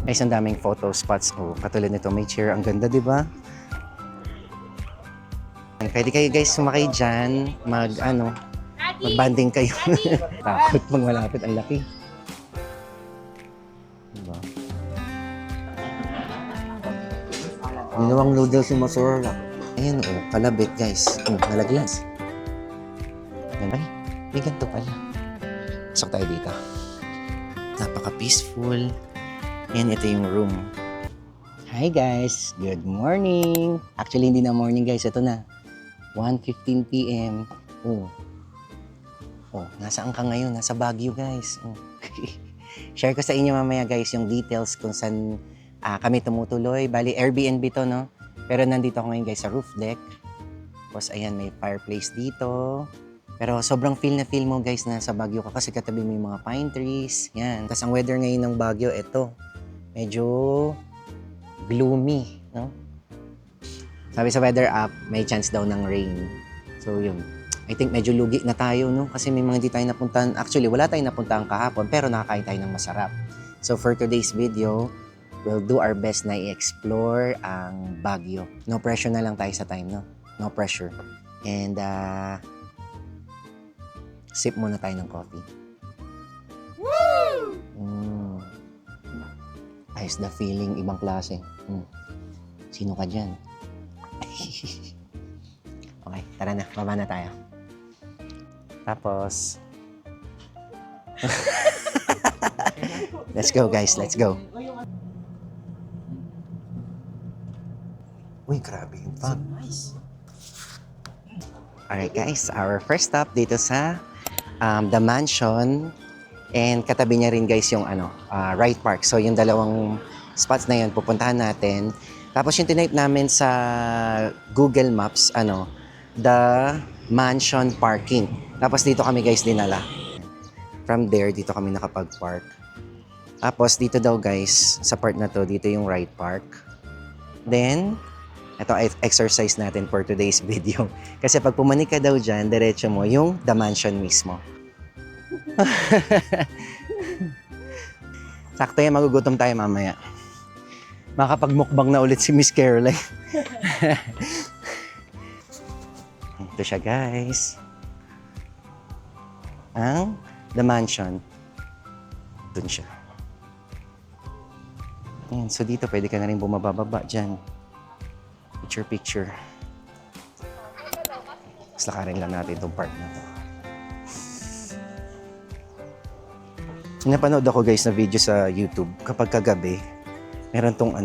Guys, ang daming photo spots. Oh, katulad nito, may chair. Ang ganda, di ba? Pwede kayo guys sumakay dyan, mag-banding kayo. Takot pag malapit, ang laki. Diba? Ginawang noodles yung masarap. Ayan oh, kalabit guys. Nalaglas. Ay, may ganito pala. Pasok tayo dito. Napaka-peaceful. Ayan, ito yung room. Hi guys! Good morning! Actually, hindi na morning guys. Ito na. 1:15 p.m. Oh. Oh, nasaan ka ngayon? Nasa Baguio guys. Oh. Share ko sa inyo mamaya guys yung details kung saan kami tumutuloy. Bali, Airbnb to, no? Pero nandito ako ngayon guys sa roof deck. Tapos ayan, may fireplace dito. Pero sobrang feel na feel mo guys na sa Baguio ka kasi katabi mo yung mga pine trees. Yan. Tapos ang weather ngayon ng Baguio, ito. Medyo gloomy, no? Sabi sa weather app, may chance daw ng rain. So yun. I think medyo lugi na tayo, no? Kasi may mga hindi tayo napuntahan. Actually, wala tayong napuntahan kahapon, pero nakakain tayo ng masarap. So for today's video, we'll do our best na i-explore ang Baguio. No pressure na lang tayo sa time, no? No pressure. And sip muna tayo ng coffee. Woo! Ayos the feeling, ibang klase. Sino ka dyan? Okay, tara na. Baba na tayo. Tapos... Let's go guys, let's go. Uy, grabe yung fog. Alright guys, our first stop dito sa The Mansion. And katabi niya rin guys yung Wright Park. So yung dalawang spots na yun, pupuntahan natin. Tapos yung tinype namin sa Google Maps, The Mansion Parking. Tapos dito kami guys dinala. From there, dito kami nakapag-park. Tapos dito daw guys, sa part na to, dito yung Wright Park. Then, ito exercise natin for today's video. Kasi pag pumanik ka daw dyan, diretso mo yung The Mansion mismo. Sakto yan, magugutom tayo mamaya. Makapagmukbang na ulit si Miss Caroline. Ito siya guys. Ang The Mansion. Doon siya. Ayan, so dito pwede ka na rin bumababa dyan. Picture. Tapos lakarin lang natin itong part na to. Napanood ako guys na video sa YouTube kapag kagabi. Meron tong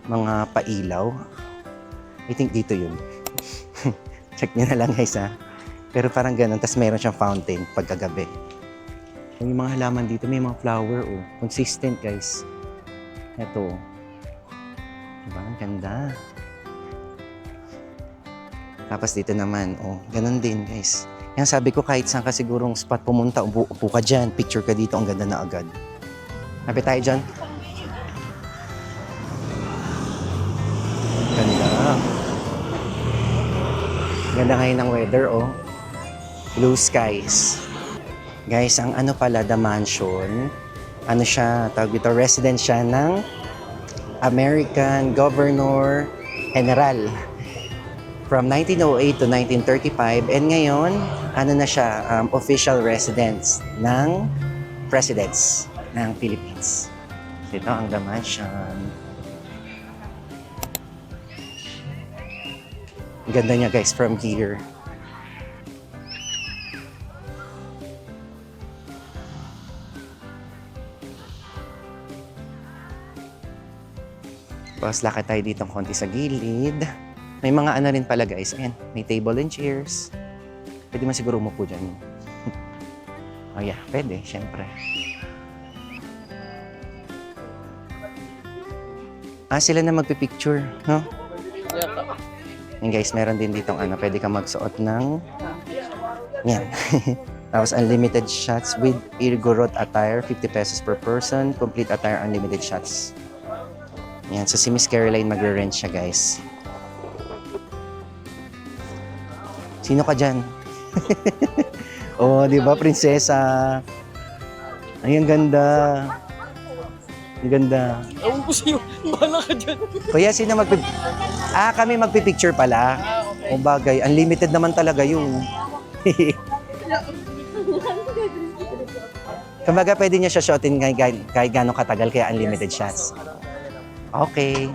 mga pailaw. I think dito yun. Check nyo na lang guys ha. Pero parang ganun. Tapos meron siyang fountain pagkagabi. Yung mga halaman dito, may mga flower oh. Consistent guys. Ito oh. Diba? Ang ganda. Tapos dito naman, oh, ganun din guys. Yan sabi ko kahit saan ka sigurong spot pumunta, upo ka dyan, picture ka dito, ang ganda na agad. Happy tayo dyan? Ganda. Ganda ngayon ng weather, oh. Blue skies. Guys, ang pala, The Mansion, siya, tawag dito, residence siya ng American Governor General from 1908 to 1935. And ngayon, na siya, official residence ng presidents ng Philippines. Ito ang The Mansion. Ganda niya guys from here. Tapos lakad tayo dito konti sa gilid. May mga rin pala guys. Ayan, may table and chairs. Pwede man siguro umupo dyan. Oh yeah, pwede, syempre. Sila na magpipicture, no? And guys, meron din ditong pwede ka magsuot ng yan. Tapos unlimited shots with Irgorot attire, 50 pesos per person. Complete attire, unlimited shots. Yan, so si Miss Caroline magre-rent siya guys. Sino ka dyan? Oh, di ba, prinsesa? Ay, ang ganda. Ang ganda. Ewan ko sa'yo. Bahala ka dyan. Kuya, sino kami magpipicture pala. O bagay, unlimited naman talaga yun. Kumbaga, pwede niya siya shotin kahit gano'ng katagal, kaya unlimited shots. Okay.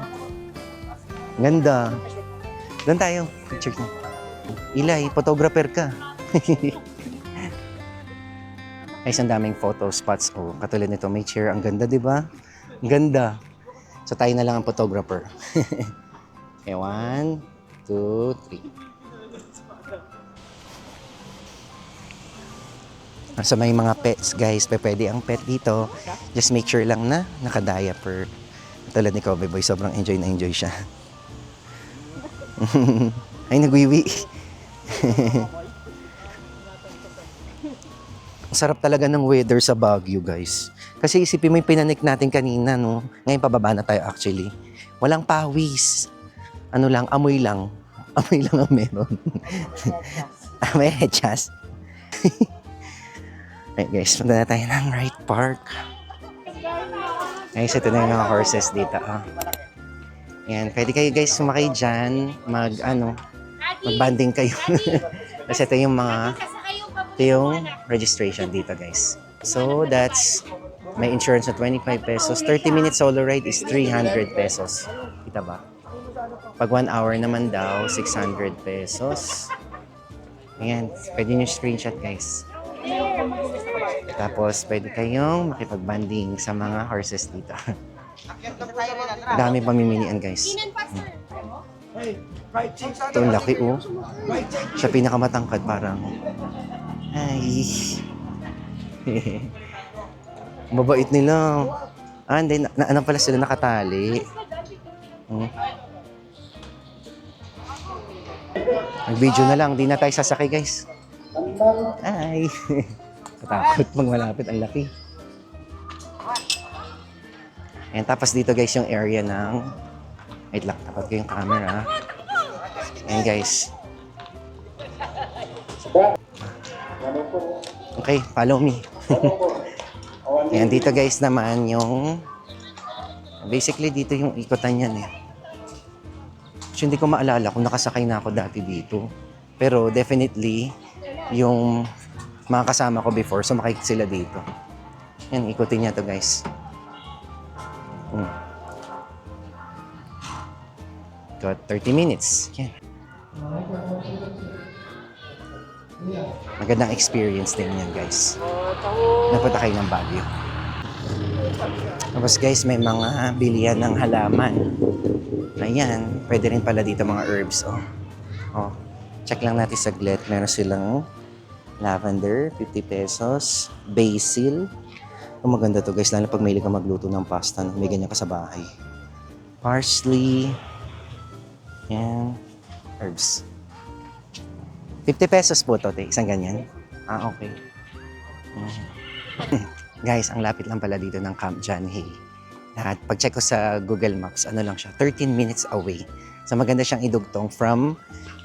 Ganda. Doon tayo. Picture mo. Ilay, photographer ka. Ay, ang daming photo spots. Oh, katulad nito, may chair. Ang ganda, di ba? Ang ganda. So, tayo na lang ang photographer. Okay, 1, 2, 3. So, may mga pets, guys. Pwede ang pet dito. Just make sure lang na naka-diaper. Katulad ni Kobe Boy, sobrang enjoy na enjoy siya. Ay, nagwiwi. Ang sarap talaga ng weather sa Baguio, guys. Kasi isipin mo yung pinanik natin kanina, no? Ngayon pababa na tayo actually. Walang pawis. Ano lang, amoy lang. Amoy lang ang meron. May headchas. Right, guys, punta na tayo ng Wright Park. Guys, ito na yung mga horses dito. Oh. Yan, pwede kayo guys sumakay dyan. Mag-banding kayo. Kasi ito yung registration dito, guys. So, that's may insurance na 25 pesos. 30 minutes solo ride is 300 pesos. Kita ba? Pag 1 hour naman daw, 600 pesos. Ayan, pwede nyo screenshot, guys. Tapos, pwede kayong makipag-banding sa mga horses dito. Dami pamimilian, guys. Ito, laki, oh. Siya pinakamatangkad, parang. Ay. Mabait nila. Hindi. Ano pala sila nakatali. Nag-video na lang. Di na tayo sasakay, guys. Ay. Katakot pag malapit. Ang laki. And tapos dito, guys, yung area ng... Wait lang. Tapat ko yung camera. And guys. Okay, follow me. Ayan, dito guys naman yung... Basically, dito yung ikotan yan eh. So, hindi ko maalala kung nakasakay na ako dati dito. Pero definitely, yung mga kasama ko before, sumakay sila dito. Yan, ikutin niya to guys. Got 30 minutes. Yan. Magandang experience din yan, guys. Napunta kayo ng Baguio. Tapos, guys, may mga bilihan ng halaman. Ayan, pwede rin pala dito mga herbs. Oh, check lang natin saglit. Meron silang lavender, 50 pesos. Basil. Maganda to, guys. Lalo pag mahilig ka magluto ng pasta, may ganyan ka sa bahay. Parsley. Yan. Herbs. 50 pesos po to, isang ganyan. Okay. Guys, ang lapit lang pala dito ng Camp John Hay. At pag-check ko sa Google Maps, ano lang siya, 13 minutes away. So maganda siyang idugtong from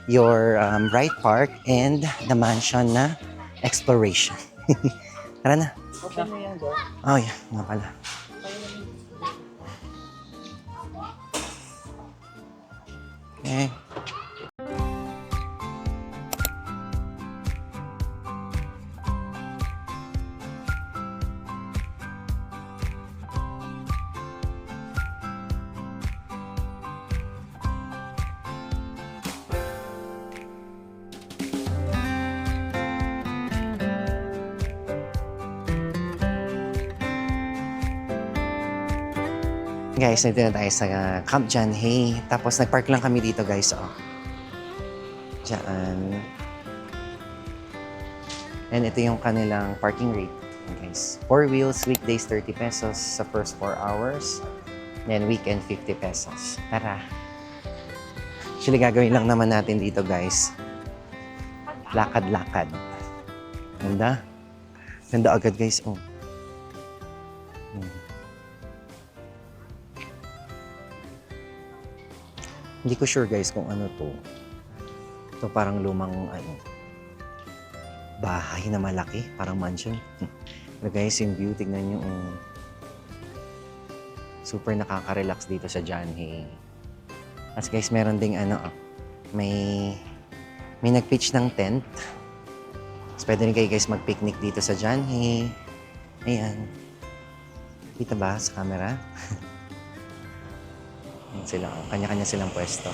your Wright Park and the mansion na exploration. Tara na. Oh yeah, nga pala. Okay. Guys, nandito na tayo sa Camp John Hay. Tapos nagpark lang kami dito, guys. Diyan. And ito yung kanilang parking rate. Guys, 4 wheels, weekdays 30 pesos sa first 4 hours. Then weekend 50 pesos. Tara. Actually, gagawin lang naman natin dito, guys. Lakad-lakad. Ganda. Ganda agad, guys. Hindi ko sure, guys, kung ano to. Ito parang lumang bahay na malaki, parang mansion. Pero guys, yung view, tignan nyo. Super nakaka-relax dito sa John Hay. As guys, meron ding may nag-pitch ng tent. So, pwede rin kayo guys mag-picnic dito sa John Hay. Ayan. Kita ba sa camera? Ayan sila. Kanya-kanya silang pwesto.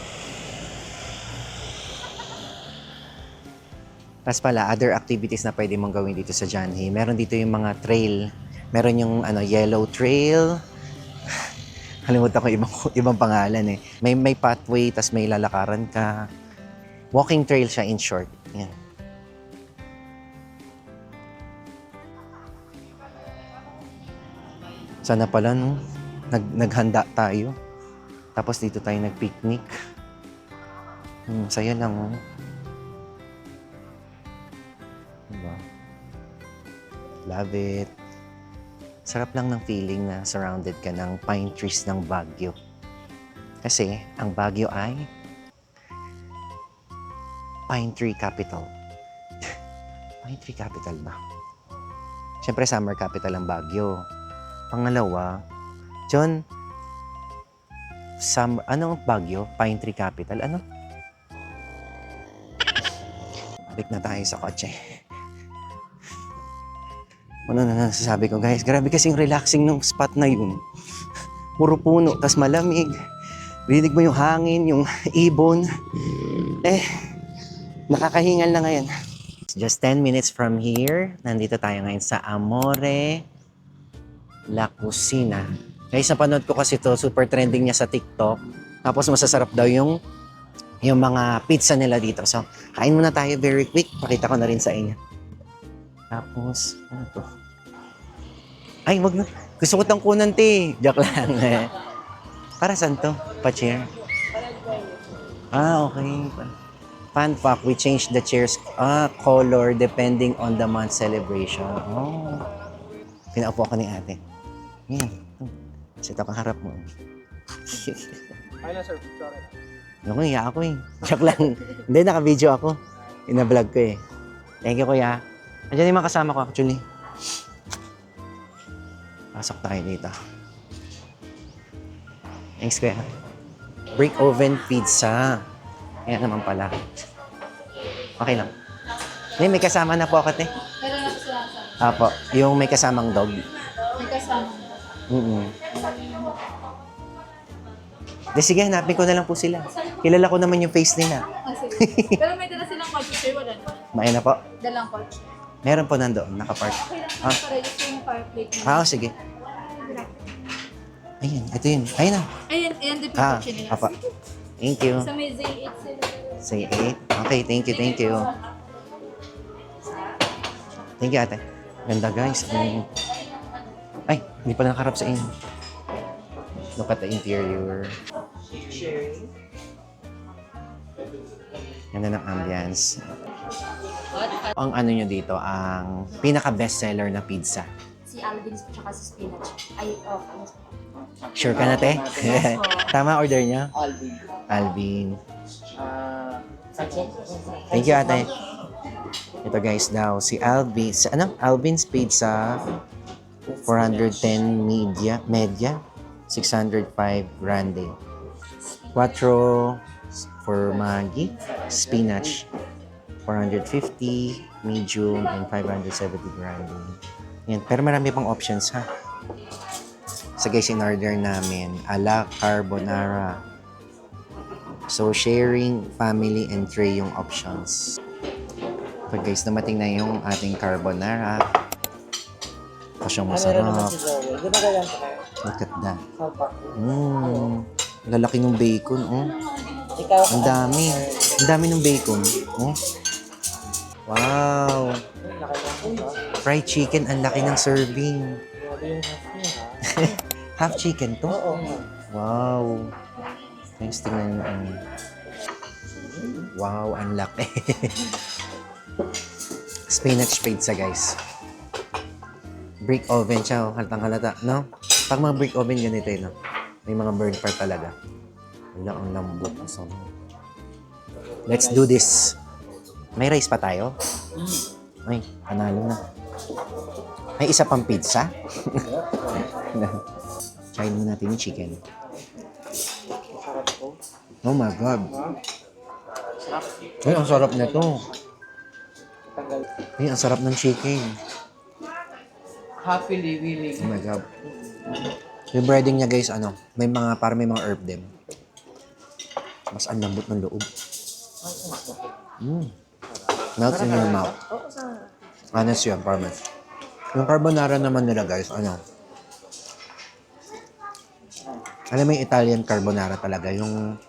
Tapos pala, other activities na pwede mong gawin dito sa John Hay. Meron dito yung mga trail. Meron yung yellow trail. Kalimutan ko ibang pangalan eh. May pathway, tas may lalakaran ka. Walking trail siya in short. Yan. Sana pala no, naghanda tayo. Tapos dito tayo nag-picnic. Saya lang oh. Diba? Love it. Sarap lang ng feeling na surrounded ka ng pine trees ng Baguio. Kasi ang Baguio ay pine tree capital. Pine tree capital ba? Siyempre summer capital ang Baguio. Pangalawa, John, ano ang Baguio? Pine tree capital? Ano? Balik na tayo sa kotse. Ano na nasasabi ko guys, grabe kasing relaxing ng spot na yun. Puro puno, tas malamig. Rinig mo yung hangin, yung ibon. Nakakahingal na ngayon. Just 10 minutes from here, nandito tayo ngayon sa Amore La Cocina. Guys, napanood ko kasi to, super trending niya sa TikTok. Tapos masasarap daw yung mga pizza nila dito. So, kain muna tayo very quick. Pakita ko na rin sa inyo. Tapos, ano to? Ay, wag na. Gusto ko tang kunan, te. Joke lang. Para saan to? Pa-chair? Okay. Fun fact, we changed the chairs color depending on the month celebration. Oh. Pinaupo ako ni ate. Yan. Sit ako kaharap mo. Ay na, sir. Sorry. Ako, iya ako eh. Joke lang. Hindi, naka-video ako. Ina-vlog ko eh. Thank you, kuya. Andiyan yung mga kasama ko actually. Pasok tayo dito. Thanks, kuya. Brick oven pizza. Ayan naman pala. Okay lang. May kasama na po ako, te. Meron na sila sa Apo, yung may kasamang dog. may kasama. Sige, hanapin ko na lang po sila. Kilala ko naman yung face nila. Sige. Pero may dala silang kotse, sir. Wala naman. Maina po. Dalang kotse. Meron po nandoon, nakapark. Okay lang sir, para just yung fireplate mo. Sige. Ayun, ito yun. Ayun na. Ayan, din yung kotse nila. Apa. Thank you. Sa may Z8 sila. Say 8. Okay, thank you. Thank you, ate. Ganda, guys. Ay, hindi pala nakaharap sa inyo. Look at the interior. Ganda ng ambience. Ang ano nyo dito, ang pinaka-bestseller na pizza. Si Alvin's at saka si Spinach. Ay, ano sa Sure ka na, te? Tama order niya? Alvin. Alvin. Sachet? Thank you, ate. Ito guys daw, si Alvin. Alvin's Pizza. 410 media. 605 grande. 4 for Maggi. Spinach. 450 medium and 570 grande. Yan. Pero marami pang options ha. So guys, in order namin, ala carbonara. So sharing, family, and tray yung options. So guys, namating na yung ating carbonara. Ito siyang masarap. Di ba ganyan pa kayo? Look at that. Salpak. Lalaki ng bacon, oh. Ikaw, Ang dami. Ang dami ng bacon, oh. Wow. laki lang po ba? Fried chicken, ang laki ng serving. Grabe yung half niya ha. Half chicken to? Oo. Wow. Thanks, tingnan nyo. Wow, ang laki. Spinach pizza, guys. Brick oven siya, oh. Halatang halata, no? Pag mga brick oven, ganito yun, no? May mga burn part talaga. Wala, ang lambot. So, let's do this. May rice pa tayo? Ay, panalo na. May isa pang pizza? Try mo natin yung chicken. Masarap to. Oh my God. Sarap. Ay, ang sarap na to. Tanggal. Ay, ang sarap ng chicken. Happily willing. Oh my God. Yung breading niya guys, ano, may mga herb din. Mas ang lambot ng loob. Melts in your mouth. Honest yun, promise. Yung carbonara naman nila guys, ano, alam mo yung Italian carbonara talaga, yung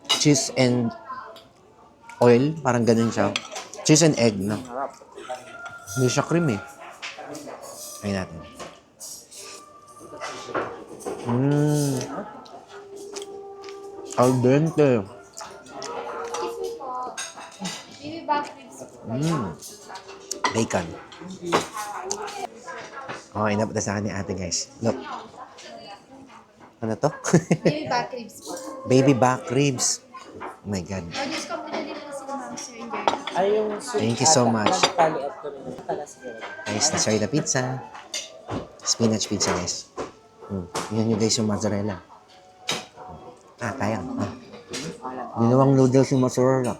cheese and oil, parang ganun siya. Cheese and egg, no? Hindi siya cream eh. Ayun natin. Al dente. Baby back ribs. Bacon. Oh, inapunta sa akin ni ate guys. Look. Ano to? Baby back ribs po. Baby back ribs. Oh my God. Order ko din po sila ma'am sir and Jerry. Ay, yung soup. Thank you so much. Nagtali up ko rin. Talas ko rin. Guys, na-try na pizza. Spinach pizza, guys. Yan yung guys yung mozzarella. Kaya. Ginawang noodles yung mozzarella.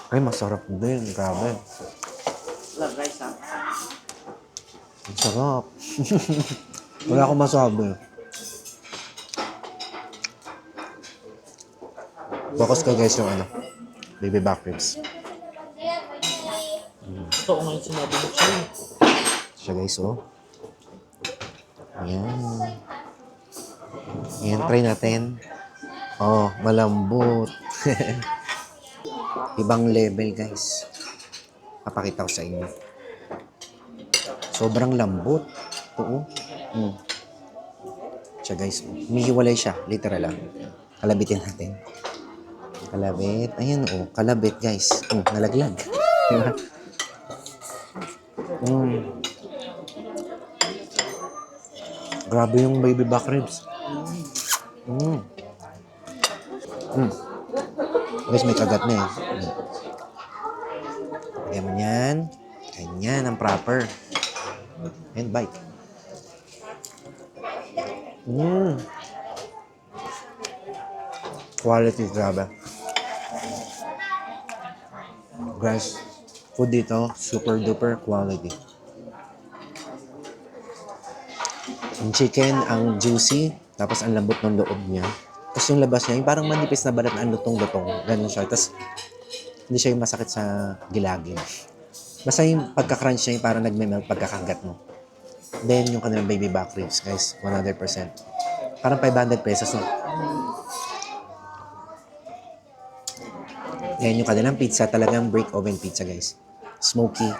Ay, masarap din. Grabe. Love rice, ha? Ang sarap. Wala akong masabi. Focus ko guys yung ano, baby back ribs. Gusto ko ngayon sinabi mo siya. Siya guys, oh. Ayan. Ayan, try natin. Oh, malambot. Ibang level guys. Papakita ko sa inyo. Sobrang lambot. Oo. Siya guys, humihiwalay siya. Literal lang. Kalabitin natin. Kalabit. Ayan, oh. Kalabit guys. Nalaglag. Diba? Grabe yung baby back ribs. Guys, may kagat na eh. Lagyan mo yan. Ganyan ang proper. And bite. Quality, grabe. Guys, food dito, super duper quality. Yung chicken, ang juicy, tapos ang lambot ng loob niya. Tapos yung labas niya, yung parang manipis na balat na ang lutong-lutong. Ganun siya. Tapos, hindi siya yung masakit sa gilagin. Basta yung pagka-crunch niya, yung parang nagme-melt pagkakagat mo. Then, yung kanilang baby back ribs, guys, 100%. Parang 500 pesos na. Yan yung kanilang pizza, talagang break oven pizza, guys. Smoky.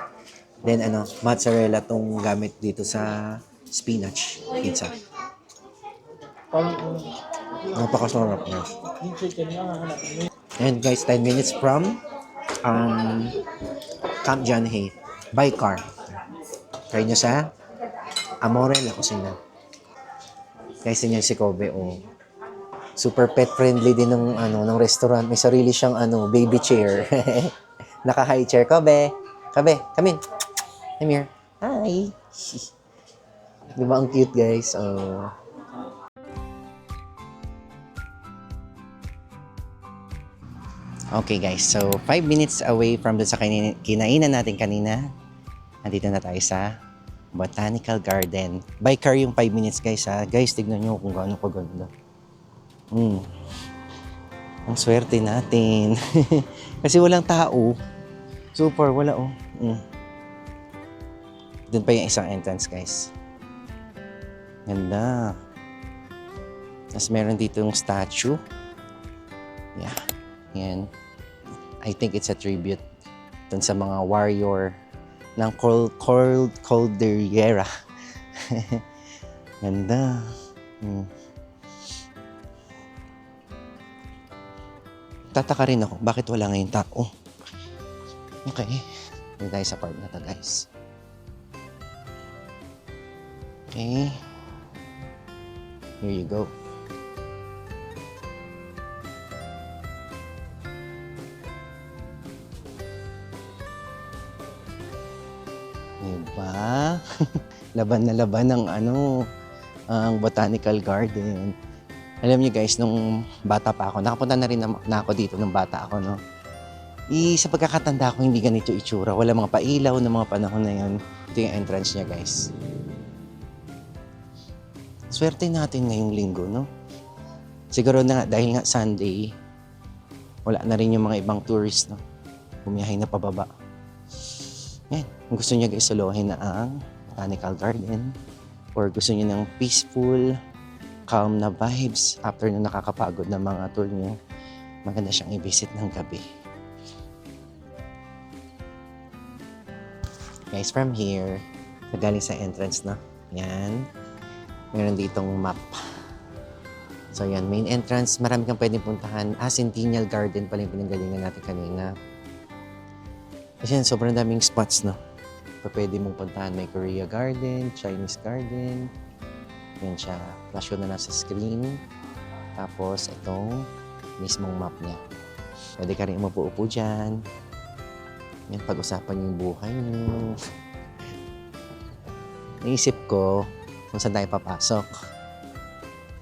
Then, mozzarella tong gamit dito sa spinach pizza. Napakasarap, guys. Yung chicken lang, hanapin mo. And guys, 10 minutes from Camp John Hay by car. Try nyo sa Amore La Cocina. Guys, yun yung si Kobe. Oh. Super pet friendly din ng restaurant. May sarili siyang baby chair. Naka-high chair. Kobe, come in. Come here. Hi. Di ba ang cute, guys? Oh. Okay guys, so 5 minutes away from dun sa kinainan natin kanina. Nandito na tayo sa Botanical Garden. By car yung 5 minutes guys ha. Guys, tignan nyo kung gaano kaganda. Ang swerte natin. Kasi walang tao. Super, wala oh. Doon pa yung isang entrance guys. Ganda. Tapos meron dito yung statue. Yeah. Yan. I think it's a tribute dun sa mga warrior ng Cordillera. Ganda. Tataka rin ako, bakit wala ngayon tao? Okay. Hindi tayo sa part na to, guys. Okay. Here you go. Diba? Laban na laban ng ang botanical garden. Alam niyo guys, nung bata pa ako, nakapunta na rin na ako dito nung bata ako, no? Sa pagkakatanda ko, hindi ganito itsura. Wala mga pailaw ng mga panahon na yun. Ito yung entrance niya, guys. Swerte natin ngayong linggo, no? Siguro na dahil nga Sunday, wala na rin yung mga ibang tourists, no? Bumiyahe na pababa. Yan. Kung gusto niyo guys, solohin na ang botanical garden or gusto niyo ng peaceful, calm na vibes after nung nakakapagod na mga tour niyo, maganda siyang i-visit ng gabi. Guys, from here, galing sa entrance na. Yan. Meron ditong map. So yan, main entrance, marami kang pwedeng puntahan. Centennial Garden pala yung pinanggalingan natin kanina. Kasi yan, sobrang daming spots, no? Pwede mong puntahan. May Korea Garden, Chinese Garden. Yan siya. Flash ko na nasa screen. Tapos, itong mismong map niya. Pwede ka rin umupo-upo dyan. Yan, pag-usapan yung buhay niyo. Naisip ko kung saan tayo papasok.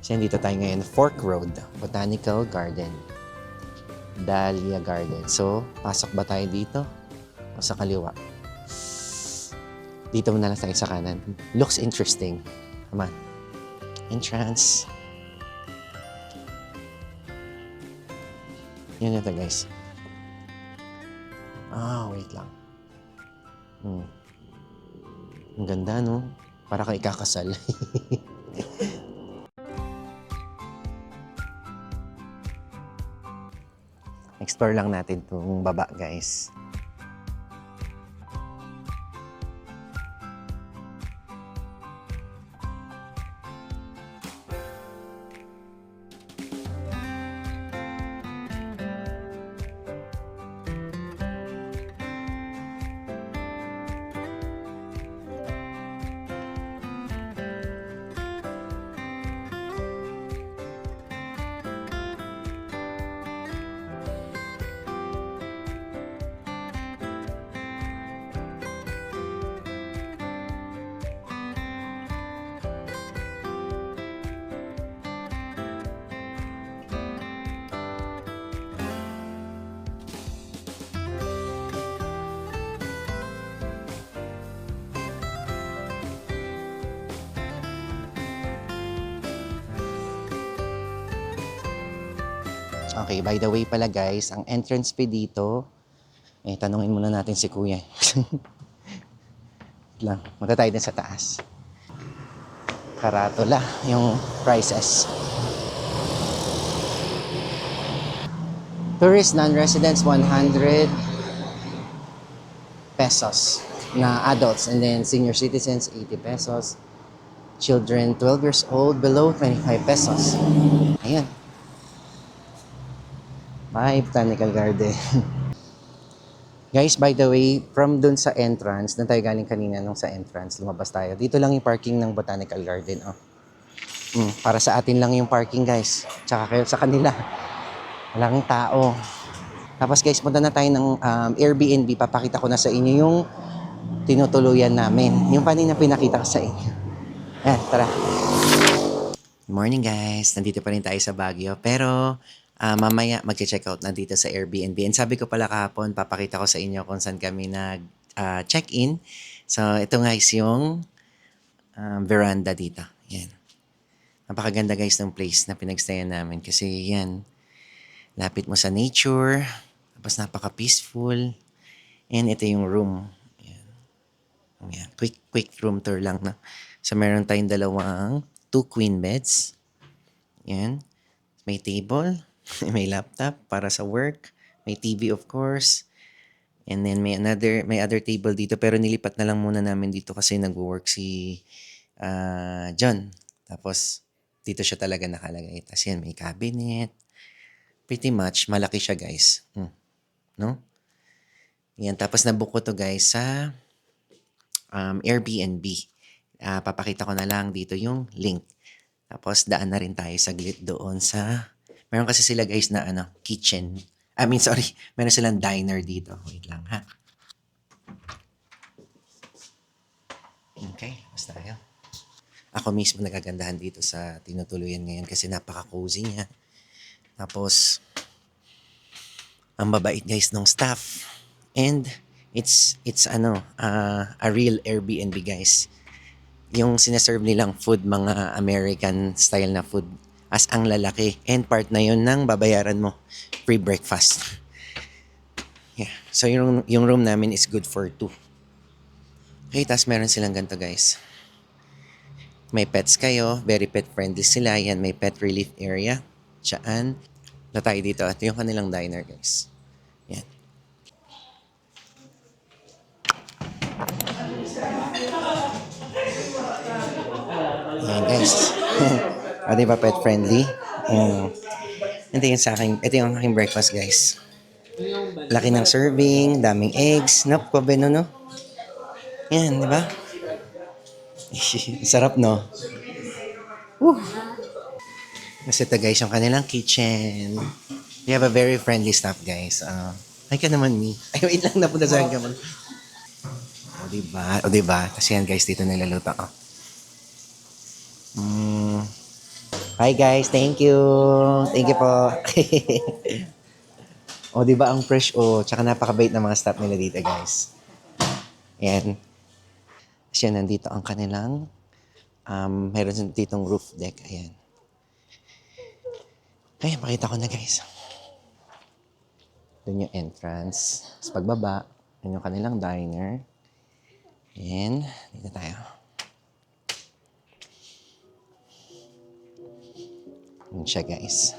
Kasi dito tayo ngayon, Fork Road, Botanical Garden. Dahlia Garden. So, pasok ba tayo dito? O sa kaliwa? Dito muna lang tayo sa kanan. Looks interesting. Come on. Entrance. Yan na ito, guys. Wait lang. Ang ganda, no? Para kang ikakasal. Explore lang natin itong baba, guys. Okay, by the way pala guys, ang entrance fee dito, tanungin muna natin si Kuya. Lang, punta tayo din sa taas. Karatula yung prices. Tourist non-residents 100 pesos na adults, and then senior citizens 80 pesos. Children 12 years old below 25 pesos. Ayan. Bye, Botanical Garden. Guys, by the way, from dun sa entrance, dun tayo galing kanina nung sa entrance, lumabas tayo. Dito lang yung parking ng Botanical Garden. Para sa atin lang yung parking, guys. Tsaka kayo sa kanila. Walang tao. Tapos guys, punta na tayo ng Airbnb. Papakita ko na sa inyo yung tinutuluyan namin. Yung kanina pinakita ko sa inyo. Tara. Good morning guys. Nandito pa rin tayo sa Baguio. Pero mamaya mag-check out na dito sa Airbnb. And sabi ko pala kahapon, papakita ko sa inyo kung saan kami nag-check-in. So ito guys yung veranda dito. Yan. Napakaganda guys ng place na pinagstayan namin. Kasi yan, lapit mo sa nature. Tapos napaka-peaceful. And ito yung room. Yan. Yan. Quick room tour lang na. So meron tayong 2 queen beds. Yan. May table. May laptop para sa work. May TV of course. And then may other table dito. Pero nilipat na lang muna namin dito kasi nag-work si John. Tapos dito siya talaga nakalagay. Tapos yan, may cabinet. Pretty much, malaki siya guys. No? Yan, tapos nabook ko to guys sa Airbnb. Papakita ko na lang dito yung link. Tapos daan na rin tayo saglit doon sa... Meron kasi sila guys na kitchen. Meron silang diner dito. Wait lang ha. Okay, basta tayo. Ako mismo nagagandahan dito sa tinutuluyan ngayon kasi napaka-cozy niya. Tapos, ang babait guys ng staff. And it's a real Airbnb guys. Yung sinaserve nilang food, mga American style na food, as ang lalaki. And part na yun ng babayaran mo. Free breakfast. Yeah. So yung room namin is good for 2. Okay, tas meron silang ganito guys. May pets kayo, very pet friendly sila. Yan, may pet relief area. Tsaan. Na tayo dito. Ito yung kanilang diner guys. Yan. Yan guys. O diba pet friendly? Ito yung sa akin, ito yung aking breakfast guys. Laki ng serving, daming eggs. Nope, pabeno no? Yan, di ba? Sarap no? Woo! Kasi ito guys, yung kanilang kitchen. We have a very friendly staff guys. Ay ka naman me. Ay, wait lang, napunta sa akin ka man. O diba? O diba? Kasi yan guys, dito nilaluto. Hi guys, thank you. Thank you po. O diba ang fresh tsaka napakabait ng mga staff nila dito guys. Ayan. Kasi nandito ang kanilang meron ditong roof deck. Ayan. Kaya pakita ko na guys. Doon yung entrance. Tapos pagbaba, yun yung kanilang diner. And dito tayo. Yun siya guys.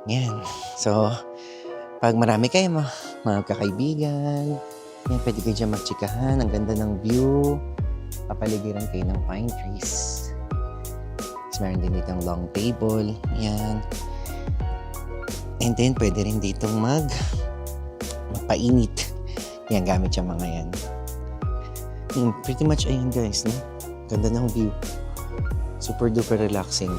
Yan. So, pag marami kayo mga kakaibigan, yan, pwede kayo dyan magtsikahan. Ang ganda ng view. Papaligiran kayo ng pine trees. Tapos meron din ditong long table. Yan. And then, pwede rin ditong magpainit. Yan, gamit yung mga yan. Pretty much ayun guys, no? Ganda ng view. Super duper relaxing.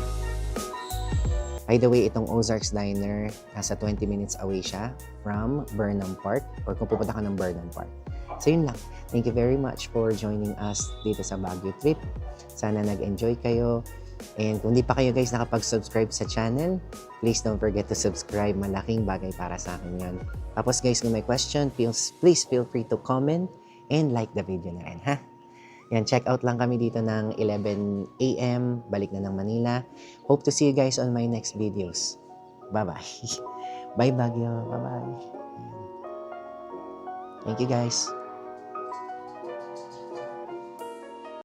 By the way, itong Ozarks Diner, nasa 20 minutes away siya from Burnham Park or kung pupunta ka ng Burnham Park. So yun lang. Thank you very much for joining us dito sa Baguio trip. Sana nag-enjoy kayo. And kung di pa kayo guys nakapag-subscribe sa channel, please don't forget to subscribe. Malaking bagay para sa akin yun. Tapos guys, kung may question, please feel free to comment and like the video na rin, ha? Yan, check out lang kami dito ng 11 a.m. Balik na ng Manila. Hope to see you guys on my next videos. Bye-bye. Bye, Baguio. Bye-bye. Thank you, guys.